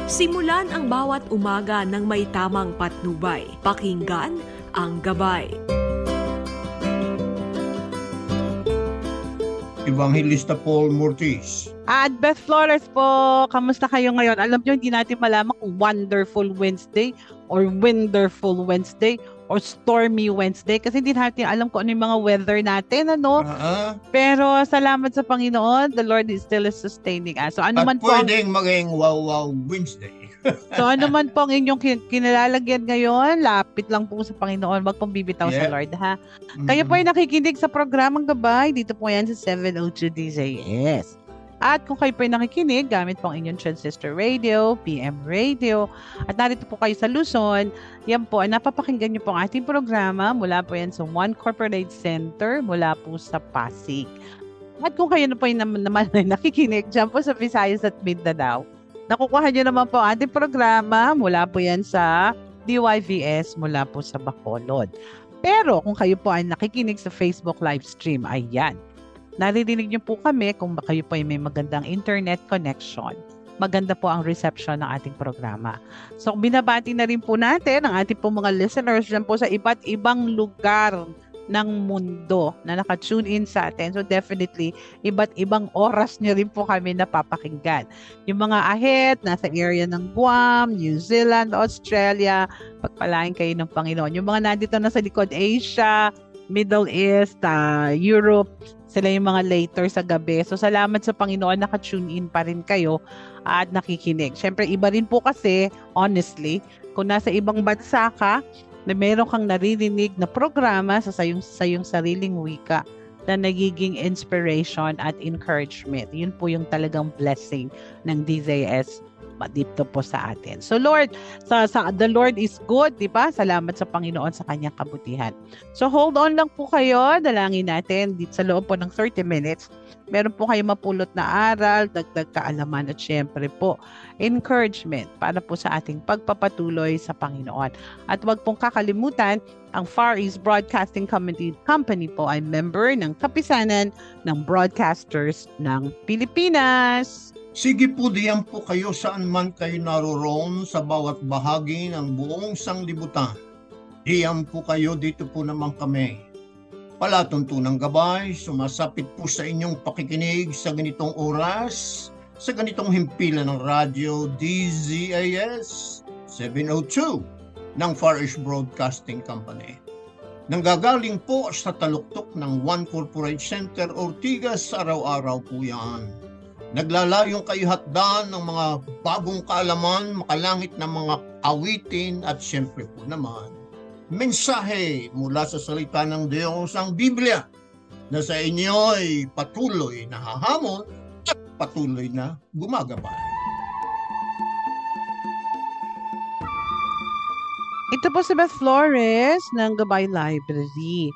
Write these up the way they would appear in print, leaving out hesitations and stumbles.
Simulan ang bawat umaga ng may tamang patnubay. Pakinggan ang Gabay. Evangelista Paul Mortis. At Beth Flores po, kamusta kayo ngayon? Alam nyo, hindi natin malaman kung Wonderful Wednesday or Wonderful Wednesday or Stormy Wednesday kasi hindi natin alam kung ano yung mga weather natin, ano? Pero salamat sa Panginoon, the Lord is still sustaining us. So ano At man po pwedeng maging wow Wednesday. So ano man po ang inyong kinalalagyan ngayon, lapit lang po sa Panginoon, wag pong bibitaw sa Lord, ha? Kayo po ay nakikinig sa programang Gabay, dito po yan sa 702 DZS. At kung kayo po ay nakikinig, gamit po ang inyong transistor radio, PM radio, at narito po kayo sa Luzon, yan po, napapakinggan niyo po ang ating programa mula po yan sa One Corporate Center, mula po sa Pasig. At kung kayo na po ay naman nakikinig dyan po sa Visayas at Mindanao, nakukuha niyo naman po ang ating programa mula po yan sa DYVS, mula po sa Bacolod. Pero kung kayo po ay nakikinig sa Facebook live stream, ayan, naririnig niyo po kami kung kayo po ay may magandang internet connection. Maganda po ang reception ng ating programa. So, binabati na rin po natin ang ating po mga listeners dyan po sa iba't ibang lugar ng mundo na naka-tune in sa atin. So, definitely, iba't ibang oras niyo rin po kami napapakinggan. Yung mga ahead, nasa area ng Guam, New Zealand, Australia, pagpalain kayo ng Panginoon. Yung mga nandito na sa likod, Asia, Middle East, Europe, sila yung mga later sa gabi. So, salamat sa Panginoon, naka-tune in pa rin kayo at nakikinig. Siyempre, iba rin po kasi, honestly, kung nasa ibang bansa ka, na meron kang naririnig na programa sa sayong sariling wika na nagiging inspiration at encouragement. Yun po yung talagang blessing ng DZS dito po sa atin. So Lord, the Lord is good, di ba? Salamat sa Panginoon sa kanyang kabutihan. So hold on lang po kayo, dalangin natin dito sa loob po ng 30 minutes. Meron po kayo mapulot na aral, dagdag kaalaman at syempre po, encouragement para po sa ating pagpapatuloy sa Panginoon. At huwag pong kakalimutan, ang Far East Broadcasting Company po ay member ng Kapisanan ng Broadcasters ng Pilipinas. Sige po, diyan po kayo saan man kayo naroroon sa bawat bahagi ng buong sanglibutan. Diyan po kayo, dito po naman kami. Palatuntunang Gabay, sumasapit po sa inyong pakikinig sa ganitong oras, sa ganitong himpilan ng radyo DZAS 702 ng Far East Broadcasting Company. Nanggagaling po sa taluktok ng One Corporate Center, Ortigas, araw-araw po yan. Naglalayong kayo hatdan ng mga bagong kaalaman, makalangit na mga awitin at siyempre po naman, mensahe mula sa salita ng Diyos, ang Biblia, na sa inyo ay patuloy na hahamon at patuloy na gumagabay. Ito po si Beth Flores ng Gabay Library.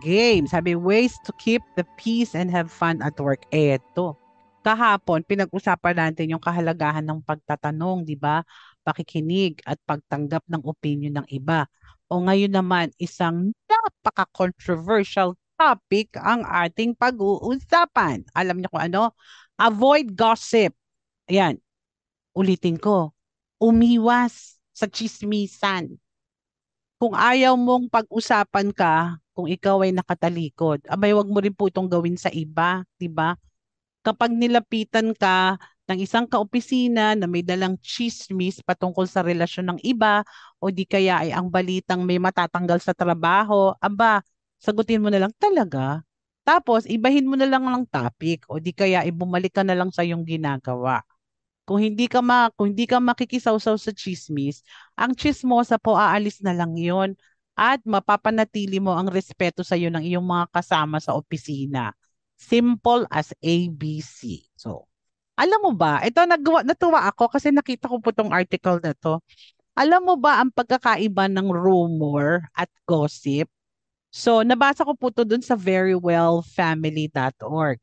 Game. Sabi, ways to keep the peace and have fun at work. Eto. Kahapon, pinag-usapan natin yung kahalagahan ng pagtatanong, di ba? Pakikinig at pagtanggap ng opinion ng iba. O ngayon naman, isang napaka-controversial topic ang ating pag-uusapan. Alam niyo kung ano? Avoid gossip. Ayan, ulitin ko. Umiwas sa chismisan. Kung ayaw mong pag-usapan ka, kung ikaw ay nakatalikod, abay wag mo rin po itong gawin sa iba, di ba? Kapag nilapitan ka ng isang kaopisina na may dalang chismis patungkol sa relasyon ng iba o di kaya ay ang balitang may matatanggal sa trabaho, sagutin mo na lang talaga. Tapos, ibahin mo na lang ng topic o di kaya ibumalik ka na lang sa iyong ginagawa. Kung hindi ka makikisawsaw sa chismis, ang chismosa po aalis na lang 'yon at mapapanatili mo ang respeto sa iyo ng iyong mga kasama sa opisina. Simple as ABC. So, alam mo ba, ito natuwa ako kasi nakita ko po tong article na to. Alam mo ba ang pagkakaiba ng rumor at gossip? So, nabasa ko po to dun sa verywellfamily.org.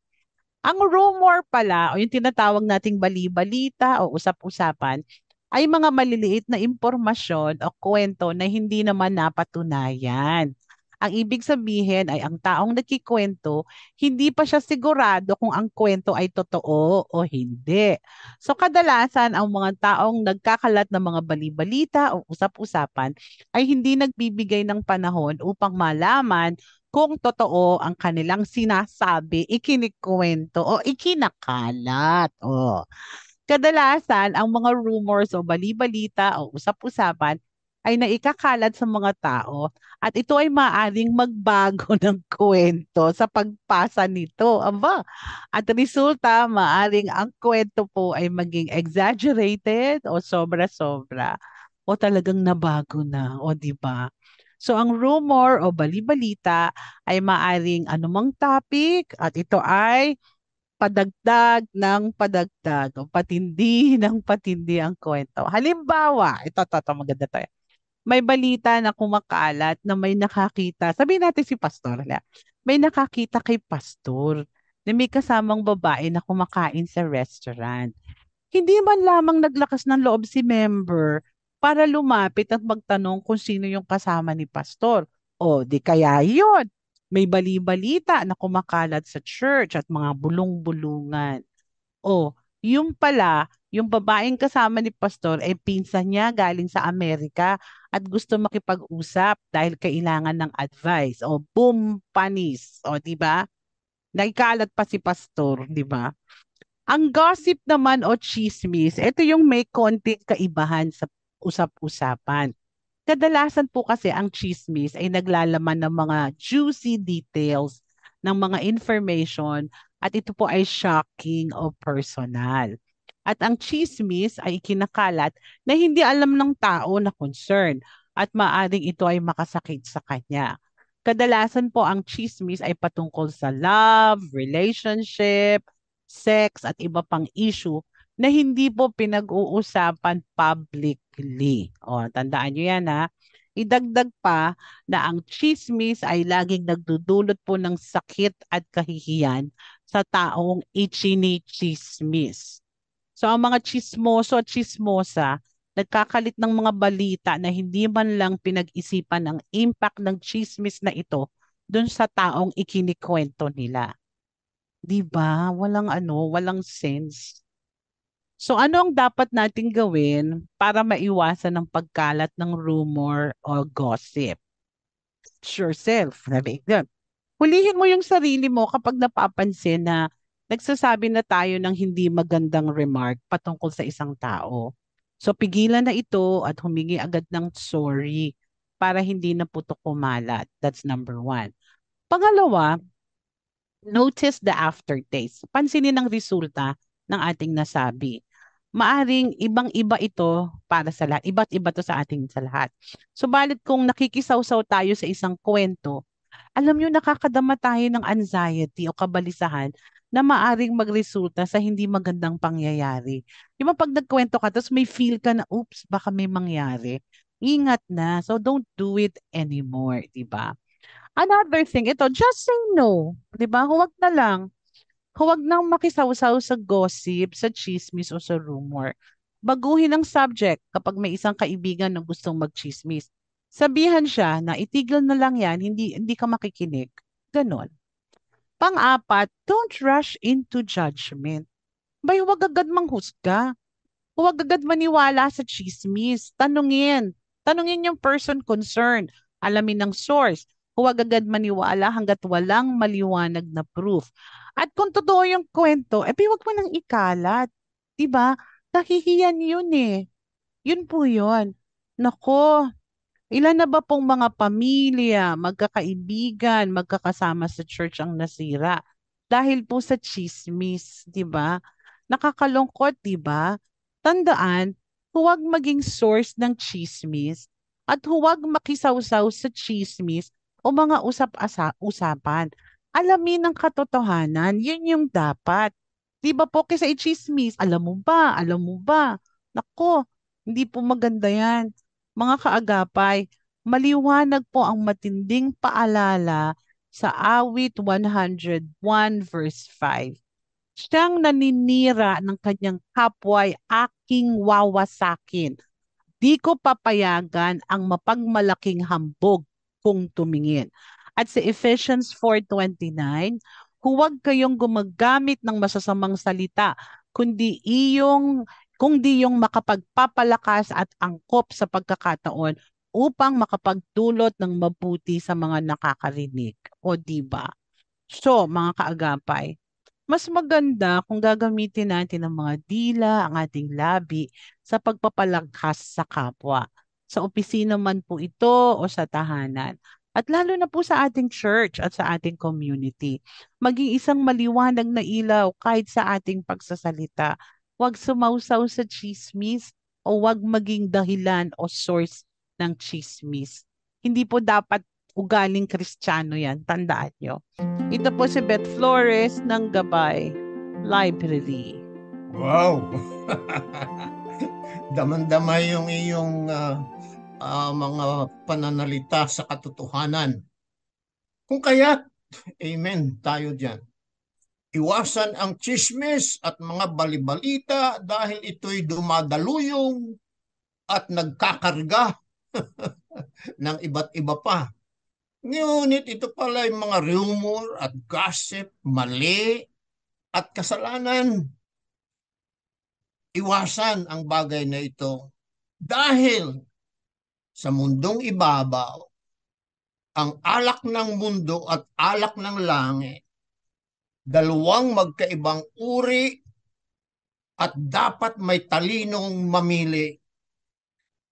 Ang rumor pala, o yung tinatawag nating bali-balita o usap-usapan, ay mga maliliit na impormasyon o kwento na hindi naman napatunayan. Ang ibig sabihin ay ang taong nagkikwento, hindi pa siya sigurado kung ang kwento ay totoo o hindi. So kadalasan ang mga taong nagkakalat ng mga balibalita o usap-usapan ay hindi nagbibigay ng panahon upang malaman kung totoo ang kanilang sinasabi, ikinikwento o ikinakalat. O. Kadalasan, ang mga rumors o bali-balita o usap-usapan ay naikakalat sa mga tao at ito ay maaaring magbago ng kwento sa pagpasa nito. Aba, at resulta, maaaring ang kwento po ay maging exaggerated o sobra-sobra o talagang nabago na, o di ba? So ang rumor o bali-balita ay maaring anumang topic at ito ay padagdag ng padagdag o patindi ng patindi ang kwento. Halimbawa, ito, maganda to. May balita na kumakalat na may nakakita. Sabihin natin si Pastor. May nakakita kay Pastor na may kasamang babae na kumakain sa restaurant. Hindi man lamang naglakas ng loob si member para lumapit at magtanong kung sino yung kasama ni Pastor. O di kaya yun, may bali-balita na kumakalat sa church at mga bulong-bulungan. O, yung pala, yung babaeng kasama ni Pastor ay pinsan niya galing sa Amerika at gusto makipag-usap dahil kailangan ng advice. O, boom, panis. O, di ba? Nagkalat pa si Pastor, di ba? Ang gossip naman o chismis, ito yung may konting kaibahan sa usap-usapan. Kadalasan po kasi ang chismis ay naglalaman ng mga juicy details ng mga information at ito po ay shocking o personal. At ang chismis ay ikinakalat na hindi alam ng tao na concern at maaring ito ay makasakit sa kanya. Kadalasan po ang chismis ay patungkol sa love, relationship, sex at iba pang issue na hindi po pinag-uusapan publicly. O, tandaan nyo yan ha. Idagdag pa na ang chismis ay laging nagdudulot po ng sakit at kahihiyan sa taong ichinichismis. So ang mga chismoso at chismosa, nagkakalit ng mga balita na hindi man lang pinag-isipan ang impact ng chismis na ito dun sa taong ikinikwento nila. 'Di ba? Walang sense. So ano ang dapat nating gawin para maiwasan ang pagkalat ng rumor o gossip? Teach yourself. Sabi ko. Hulihin mo yung sarili mo kapag napapansin na nagsasabi na tayo ng hindi magandang remark patungkol sa isang tao. So pigilan na ito at humingi agad ng sorry para hindi na putok kumalat. That's number one. Pangalawa, notice the aftertaste. Pansinin ang resulta ng ating nasabi. Maaring ibang-iba ito para sa lahat. Iba't iba to sa ating sa lahat. Subalit kung nakikisaw-saw tayo sa isang kwento, alam nyo, nakakadama tayo ng anxiety o kabalisahan na maaring magresulta sa hindi magandang pangyayari. Yung pag nagkwento ka, tapos may feel ka na, oops, baka may mangyari. Ingat na. So don't do it anymore, di ba? Another thing, ito, just say no. Di ba? Huwag na lang. Huwag nang makisawsaw sa gossip, sa chismis o sa rumor. Baguhin ang subject kapag may isang kaibigan na gustong magchismis. Sabihan siya na itigil na lang yan, hindi ka makikinig. Ganon. Pang-apat, don't rush into judgment. Bay, huwag agad manghusga. Huwag agad maniwala sa chismis. Tanungin. Tanungin yung person concerned. Alamin ang source. Huwag agad maniwala hanggat walang maliwanag na proof. At kung totoo yung kwento, huwag mo nang ikalat. Diba? Kahihiyan yun eh. Yun po yun. Nako, ilan na ba pong mga pamilya, magkakaibigan, magkakasama sa church ang nasira? Dahil po sa chismis, di ba? Nakakalungkot, di ba? Tandaan, huwag maging source ng chismis at huwag makisawsaw sa chismis o mga usap-usapan. Alamin ang katotohanan, yun yung dapat. Di ba po kasi i-chismis? Alam mo ba? Alam mo ba? Nako, hindi po maganda yan. Mga kaagapay, maliwanag po ang matinding paalala sa awit 101 verse 5. Siyang naninira ng kanyang kapwa ay aking wawasakin. Di ko papayagan ang mapagmalaking hambog kung tumingin. At sa Ephesians 4:29, huwag kayong gumagamit ng masasamang salita, kundi yung makapagpapalakas at angkop sa pagkakataon upang makapagdulot ng mabuti sa mga nakakarinig. O di ba? So, mga kaagapay, mas maganda kung gagamitin natin ang mga dila, ang ating labi sa pagpapalakas sa kapwa. Sa opisina man po ito o sa tahanan. At lalo na po sa ating church at sa ating community. Maging isang maliwanag na ilaw kahit sa ating pagsasalita. Huwag sumausaw sa chismis o huwag maging dahilan o source ng chismis. Hindi po dapat ugaling Kristiyano yan. Tandaan nyo. Ito po si Beth Flores ng Gabay Library. Wow! Daman-dama yung iyong mga pananalita sa katotohanan. Kung kaya, amen, tayo dyan. Iwasan ang chismis at mga balibalita dahil ito'y dumadaluyong at nagkakarga ng iba't iba pa. Ngunit ito pala yung mga rumor at gossip, mali at kasalanan. Iwasan ang bagay na ito dahil sa mundong ibabaw, ang alak ng mundo at alak ng langit, dalawang magkaibang uri at dapat may talinong mamili.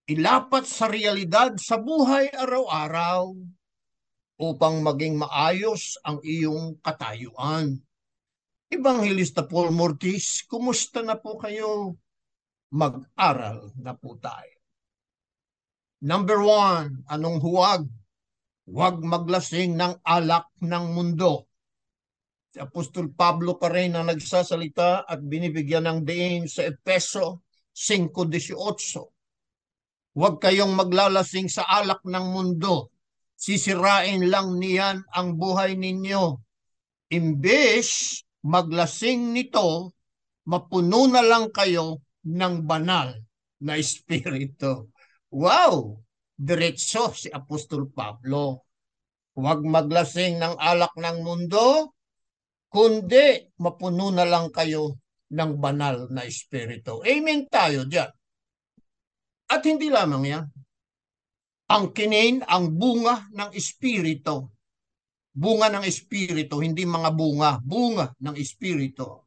Ilapat sa realidad sa buhay araw-araw upang maging maayos ang iyong katayuan. Evangelista Paul Mortis, kumusta na po kayo? Mag-aral na po tayo. Number 1, anong huwag? Huwag maglasing ng alak ng mundo. Si Apostol Pablo pa rin ang nagsasalita at binibigyan ng diin sa Efeso 5:18. Huwag kayong maglalasing sa alak ng mundo. Sisirain lang niyan ang buhay ninyo. Imbes maglasing nito, mapuno na lang kayo ng banal na espiritu. Wow! Diretso si Apostol Pablo. Huwag maglasing ng alak ng mundo, kundi mapuno na lang kayo ng banal na espiritu. Amen tayo dyan. At hindi lamang yan. Ang kinin, ang bunga ng espiritu. Bunga ng espiritu, hindi mga bunga. Bunga ng espiritu.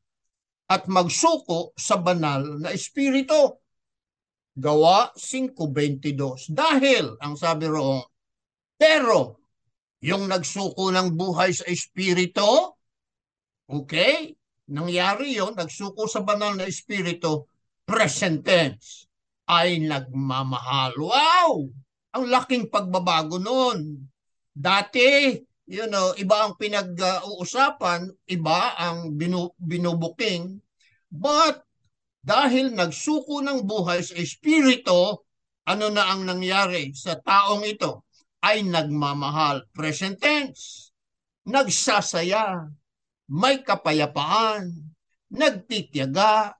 At magsuko sa banal na espiritu. Gawa 5:22. Dahil, ang sabi roon, pero yung nagsuko ng buhay sa espiritu, okay, nangyari yon, nagsuko sa banal na espiritu, present tense, ay nagmamahal. Wow! Ang laking pagbabago nun. Dati, iba ang pinag-uusapan, iba ang binubuking, but dahil nagsuko ng buhay sa espiritu, ano na ang nangyari sa taong ito? Ay nagmamahal. Present tense. Nagsasaya. May kapayapaan. Nagtitiyaga.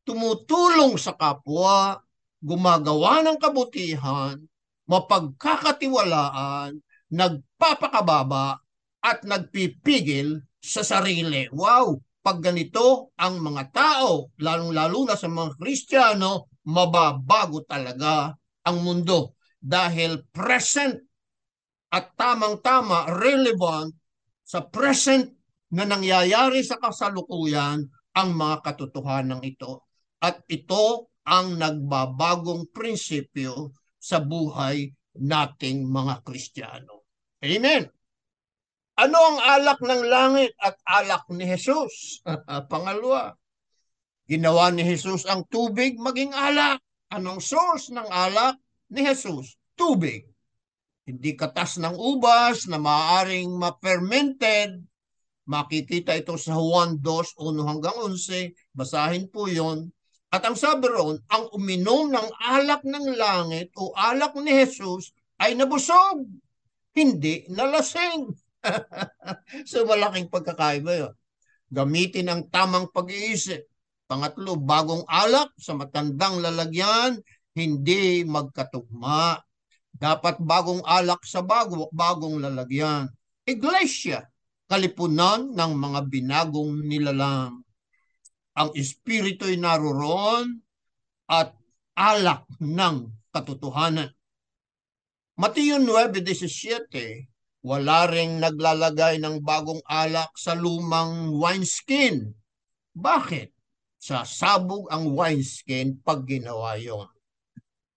Tumutulong sa kapwa. Gumagawa ng kabutihan. Mapagkakatiwalaan. Nagpapakababa. At nagpipigil sa sarili. Wow! Pag ganito ang mga tao, lalong-lalo na sa mga Kristiyano, mababago talaga ang mundo. Dahil present at tamang-tama, relevant sa present na nangyayari sa kasalukuyan ang mga katotohanan ito. At ito ang nagbabagong prinsipyo sa buhay nating mga Kristiyano. Amen! Ano ang alak ng langit at alak ni Jesus? Pangalawa, ginawa ni Jesus ang tubig maging alak. Anong source ng alak ni Jesus? Tubig. Hindi katas ng ubas na maaaring ma-fermented. Makikita ito sa Juan 2:1-11. Basahin po yon. At ang sabi roon, ang uminom ng alak ng langit o alak ni Jesus ay nabusog. Hindi nalasing. So malaking pagkakaiba yun. Gamitin ang tamang pag-iisip. Pangatlo, bagong alak sa matandang lalagyan, hindi magkatugma. Dapat bagong alak sa bagong lalagyan. Iglesia, kalipunan ng mga binagong nilalang. Ang espiritu'y naroon at alak ng katotohanan. Mateo 9:17, wala ring naglalagay ng bagong alak sa lumang wineskin. Bakit? Sasabog ang wineskin pag ginawa yon.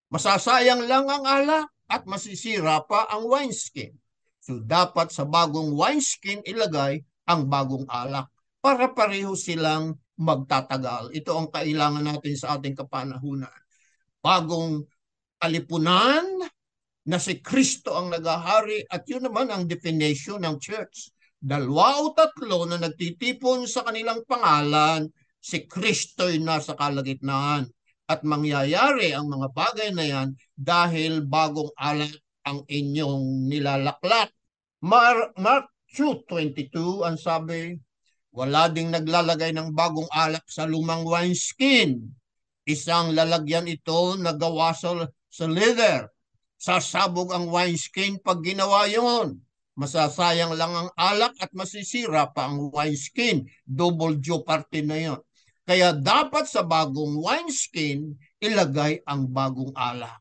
Masasayang lang ang alak at masisira pa ang wineskin. So dapat sa bagong wineskin ilagay ang bagong alak para pareho silang magtatagal. Ito ang kailangan natin sa ating kapanahunan. Bagong kalipunan na si Kristo ang nagahari at yun naman ang definition ng church. 2 o 3 na nagtitipon sa kanilang pangalan, si Kristo'y nasa kalagitnaan. At mangyayari ang mga bagay na yan dahil bagong alak ang inyong nilalaklak. Mark 2:22 ang sabi, wala ding naglalagay ng bagong alak sa lumang wineskin. Isang lalagyan ito na gawa sa leather. Sasabog ang wineskin pag ginawa yon. Masasayang lang ang alak at masisira pa ang wineskin. Double jeopardy na yon. Kaya dapat sa bagong wineskin, ilagay ang bagong alak.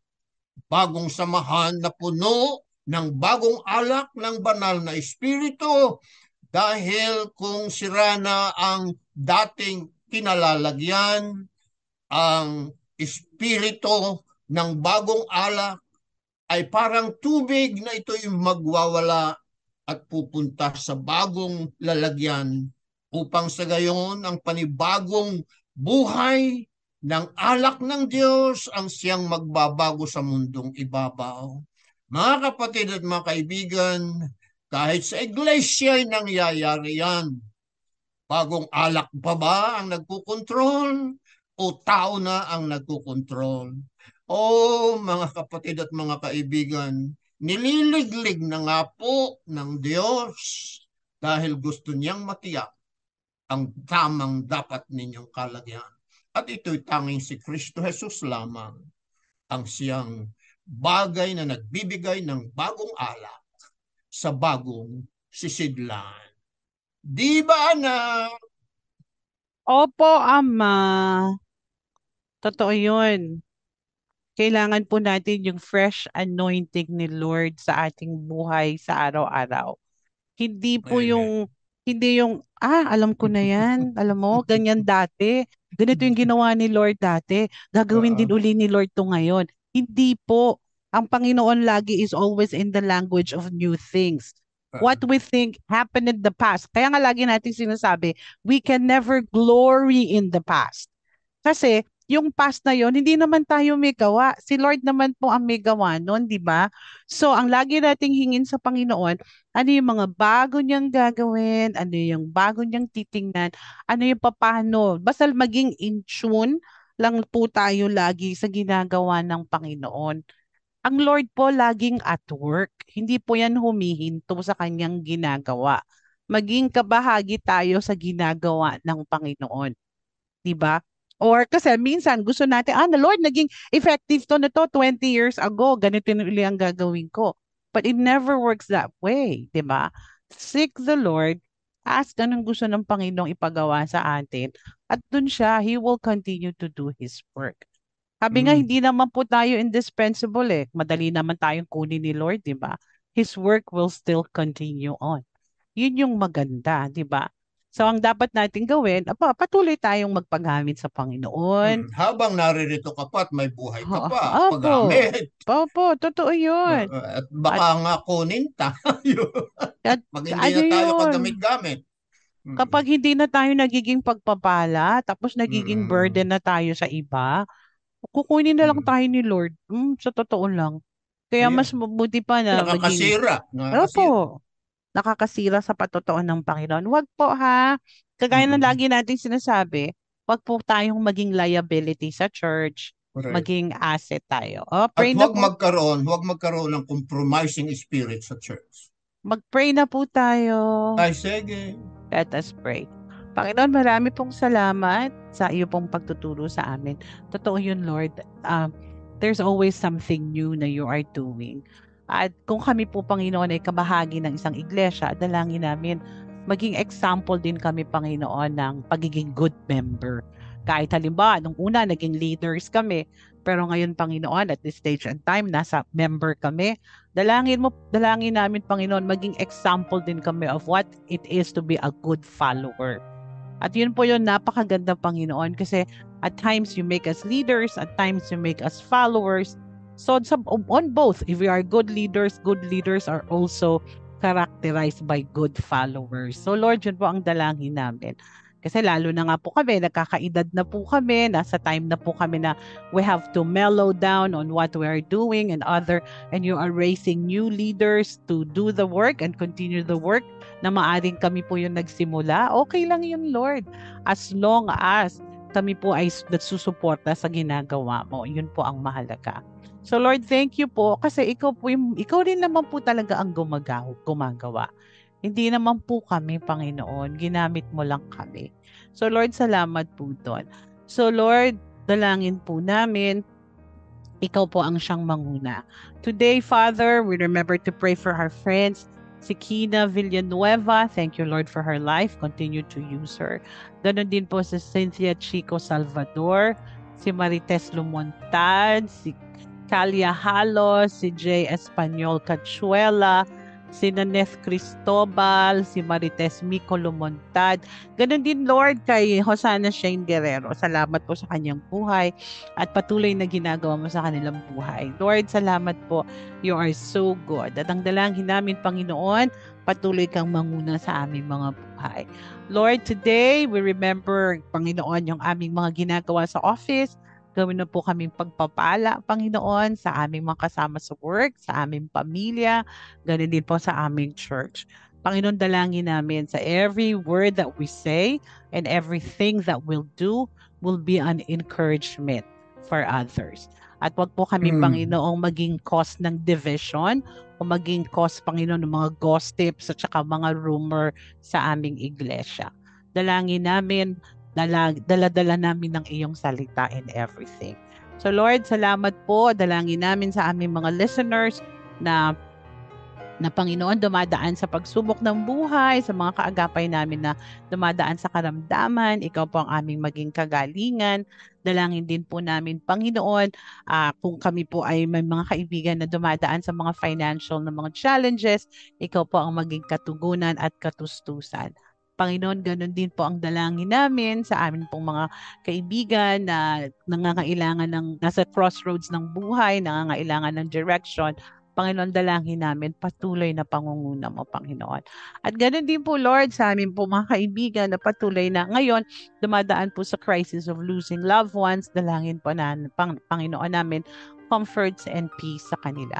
Bagong samahan na puno ng bagong alak ng banal na espiritu. Dahil kung sira na ang dating kinalalagyan, ang espiritu ng bagong alak ay parang tubig na ito'y magwawala at pupunta sa bagong lalagyan upang sa gayon ang panibagong buhay ng alak ng Diyos ang siyang magbabago sa mundong ibabaw. Mga kapatid at mga kaibigan, kahit sa iglesia ay nangyayari yan. Bagong alak pa ba ang nagkukontrol o tao na ang nagkukontrol? O mga kapatid at mga kaibigan, nililiglig na nga po ng Diyos dahil gusto niyang matiyak ang tamang dapat ninyong kalagyan. At ito'y tanging si Kristo Jesus lamang ang siyang bagay na nagbibigay ng bagong alak sa bagong sisidlan. Di ba, anak? Opo, Ama. Totoo yun. Kailangan po natin yung fresh anointing ni Lord sa ating buhay sa araw-araw. Hindi po Amen. hindi yung, alam ko na yan. Alam mo, ganyan dati. Ganito yung ginawa ni Lord dati. Gagawin din uli ni Lord to ngayon. Hindi po. Ang Panginoon lagi is always in the language of new things. What we think happened in the past. Kaya nga lagi natin sinasabi, we can never glory in the past. Kasi yung past na yon hindi naman tayo may gawa. Si Lord naman po ang may gawa noon, di ba? So, ang lagi nating hingin sa Panginoon, ano yung mga bago niyang gagawin, ano yung bago niyang titingnan, ano yung papano. Basta maging in tune lang po tayo lagi sa ginagawa ng Panginoon. Ang Lord po laging at work. Hindi po yan humihinto sa kanyang ginagawa. Maging kabahagi tayo sa ginagawa ng Panginoon. 'Di ba? Or kasi minsan gusto natin, the Lord, naging effective to na to 20 years ago. Ganito na uli ang gagawin ko. But it never works that way. 'Di ba? Seek the Lord. Ask anong gusto ng Panginoong ipagawa sa atin. At dun siya, He will continue to do His work. Sabi nga, hindi naman po tayo indispensable eh. Madali naman tayong kunin ni Lord, di ba? His work will still continue on. Yun yung maganda, di ba? So, ang dapat natin gawin, patuloy tayong magpagamit sa Panginoon. Habang naririto ka pa at may buhay ka pa, Opo. paggamit. Opo, totoo yun. At baka nga kunin tayo. At Pag hindi na tayo yun? kagamit-gamit. Kapag hindi na tayo nagiging pagpapala, tapos nagiging burden na tayo sa iba, kukunin na lang tayo ni Lord. Sa totoo lang. Kaya mas mabuti pa na maging... Nakakasira. Opo. Nakakasira sa patotoo ng Panginoon. Huwag po ha. Kagaya ng lagi nating sinasabi, huwag po tayong maging liability sa church. Correct. Maging asset tayo. Pray at huwag magkaroon ng compromising spirit sa church. Mag-pray na po tayo. Ay, sige. Let us pray. Panginoon, marami pong salamat sa iyo pong pagtuturo sa amin. Totoo yun, Lord. there's always something new na you are doing. At kung kami po, Panginoon, ay kabahagi ng isang iglesia, dalangin namin, maging example din kami, Panginoon, ng pagiging good member. Kahit halimbawa, nung una, naging leaders kami, pero ngayon, Panginoon, at this stage and time, nasa member kami, dalangin namin, Panginoon, maging example din kami of what it is to be a good follower. At yun po yun, napakaganda, Panginoon, kasi at times you make us leaders, at times you make us followers. So on both, if we are good leaders are also characterized by good followers. So Lord, yun po ang dalangin namin. Kasi lalo na nga po kami, nagkakaedad na po kami, nasa time na po kami na we have to mellow down on what we are doing and you are raising new leaders to do the work and continue the work na maaring kami po yung nagsimula. Okay lang yun, Lord. As long as kami po ay nagsusuporta sa ginagawa mo, yun po ang mahalaga. So Lord, thank you po kasi ikaw rin naman po talaga ang gumagawa. Hindi naman po kami, Panginoon. Ginamit mo lang kami. So Lord, salamat po doon. So Lord, dalangin po namin, ikaw po ang siyang manguna. Today, Father, we remember to pray for our friends, si Kina Villanueva. Thank you, Lord, for her life. Continue to use her. Ganon din po si Cynthia Chico Salvador, si Marites Lumontad, si Calia Halos, si Jay Espanyol Cachuela, si Naneth Cristobal, si Marites Mico Lumontad. Ganon din, Lord, kay Hosanna Shane Guerrero. Salamat po sa kanyang buhay at patuloy na ginagawa mo sa kanilang buhay. Lord, salamat po. You are so good. At ang dalangin namin, Panginoon, patuloy kang manguna sa aming mga buhay. Lord, today, we remember, Panginoon, yung aming mga ginagawa sa office. Gawin na po kaming pagpapala, Panginoon, sa aming mga kasama sa work, sa aming pamilya, ganun din po sa aming church. Panginoon, dalangin namin sa every word that we say and everything that we'll do will be an encouragement for others. At wag po kami, Panginoong, maging cause ng division o maging cause, Panginoon, ng mga gossips at saka mga rumor sa aming iglesia. Dalangin namin, dala-dala namin ng iyong salita and everything. So Lord, salamat po. Dalangin namin sa aming mga listeners na Panginoon, dumadaan sa pagsubok ng buhay, sa mga kaagapay namin na dumadaan sa karamdaman. Ikaw po ang aming maging kagalingan. Dalangin din po namin, Panginoon, kung kami po ay may mga kaibigan na dumadaan sa mga financial na mga challenges, ikaw po ang maging katugunan at katustusan. Panginoon, ganun din po ang dalangin namin sa amin pong mga kaibigan na nangangailangan nasa crossroads ng buhay, nangangailangan ng direction. Panginoon, dalangin namin, patuloy na pangunguna mo, Panginoon. At ganun din po, Lord, sa amin po mga kaibigan na patuloy na ngayon, dumadaan po sa crisis of losing loved ones. Dalangin po na, Panginoon namin, comforts and peace sa kanila.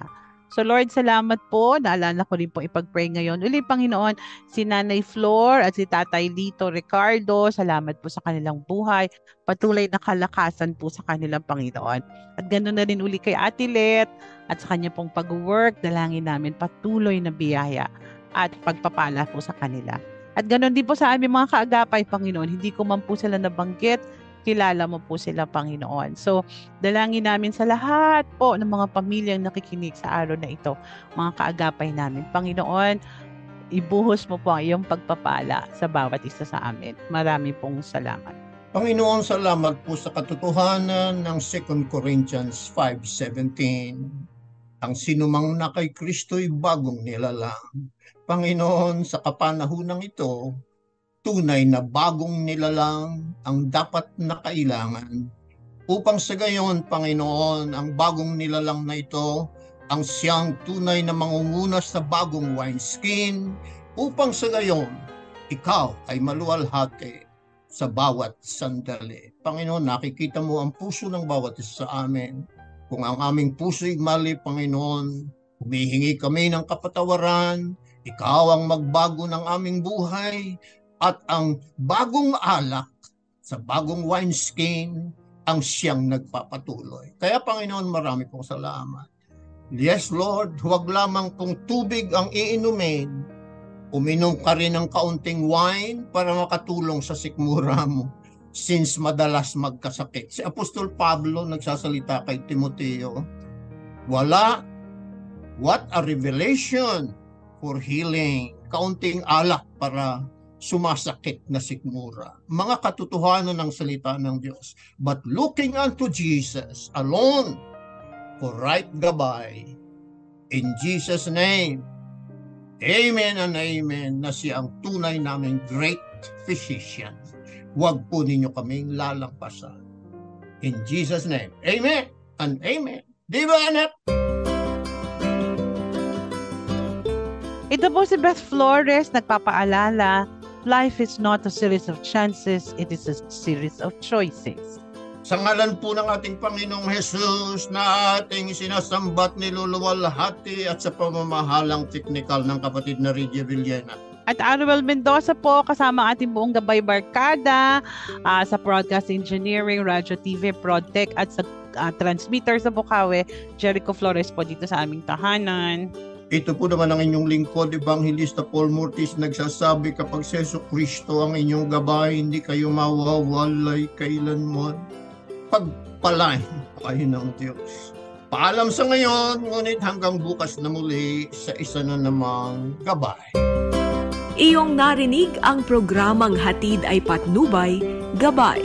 So Lord, salamat po. Naalala ko rin po ipag-pray ngayon. Uli, Panginoon, si Nanay Flor at si Tatay Lito Ricardo, salamat po sa kanilang buhay. Patuloy na kalakasan po sa kanilang, Panginoon. At ganoon na rin uli kay Ate Let at sa kanya pong pag-work. Dalangin namin patuloy na biyaya at pagpapala po sa kanila. At ganoon din po sa aming mga kaagapay, Panginoon. Hindi ko man po sila nabanggit, kilala mo po sila, Panginoon. So, dalangin namin sa lahat po ng mga pamilyang nakikinig sa araw na ito, mga kaagapay namin. Panginoon, ibuhos mo po ang iyong pagpapala sa bawat isa sa amin. Marami pong salamat. Panginoon, salamat po sa katotohanan ng 2 Corinthians 5:17. Ang sinumang na kay Kristo'y bagong nilalang. Panginoon, sa kapanahunang ito, tunay na bagong nilalang ang dapat na kailangan. Upang sa gayon, Panginoon, ang bagong nilalang na ito, ang siyang tunay na mangunguna sa bagong wineskin, upang sa gayon, ikaw ay maluwalhati sa bawat sandali. Panginoon, nakikita mo ang puso ng bawat isa sa amin. Kung ang aming puso'y mali, Panginoon, humihingi kami ng kapatawaran, ikaw ang magbago ng aming buhay, at ang bagong alak sa bagong wineskin ang siyang nagpapatuloy. Kaya Panginoon, marami pong salamat. Yes, Lord, huwag lamang kung tubig ang iinumin. Uminom ka rin ng kaunting wine para makatulong sa sikmura mo. since madalas magkasakit. Si Apostol Pablo nagsasalita kay Timoteo, what a revelation for healing. Kaunting alak para sumasakit na sikmura. Mga katotohanan ng salita ng Diyos. But looking unto Jesus alone for right gabay. In Jesus' name, amen and amen, na siya ang tunay naming great physician. Huwag po ninyo kaming lalampasan. In Jesus' name, amen and amen. Di ba, anak? Ito po si Beth Flores, nagpapaalala, life is not a series of chances, it is a series of choices. Sa ngalan po ng ating Panginoong Hesus na ating sinasambat, niluluwalhati at sa pamamahalang teknikal ng kapatid na Regia Villena. At Anuel Mendoza po, kasama ating buong gabay barkada sa Broadcast Engineering, Radio TV, ProdTech at sa transmitter sa Bukawi, Jericho Flores po dito sa aming tahanan. Ito po naman ang inyong lingkod, Evangelista Paul Mortis, nagsasabi kapag si Jesu Kristo ang inyong gabay, hindi kayo mawawalay kailanman. Pagpalain kayo ng Diyos. Paalam sa ngayon, ngunit hanggang bukas na muli sa isa na namang gabay. Iyong narinig ang programang Hatid ay Patnubay, Gabay.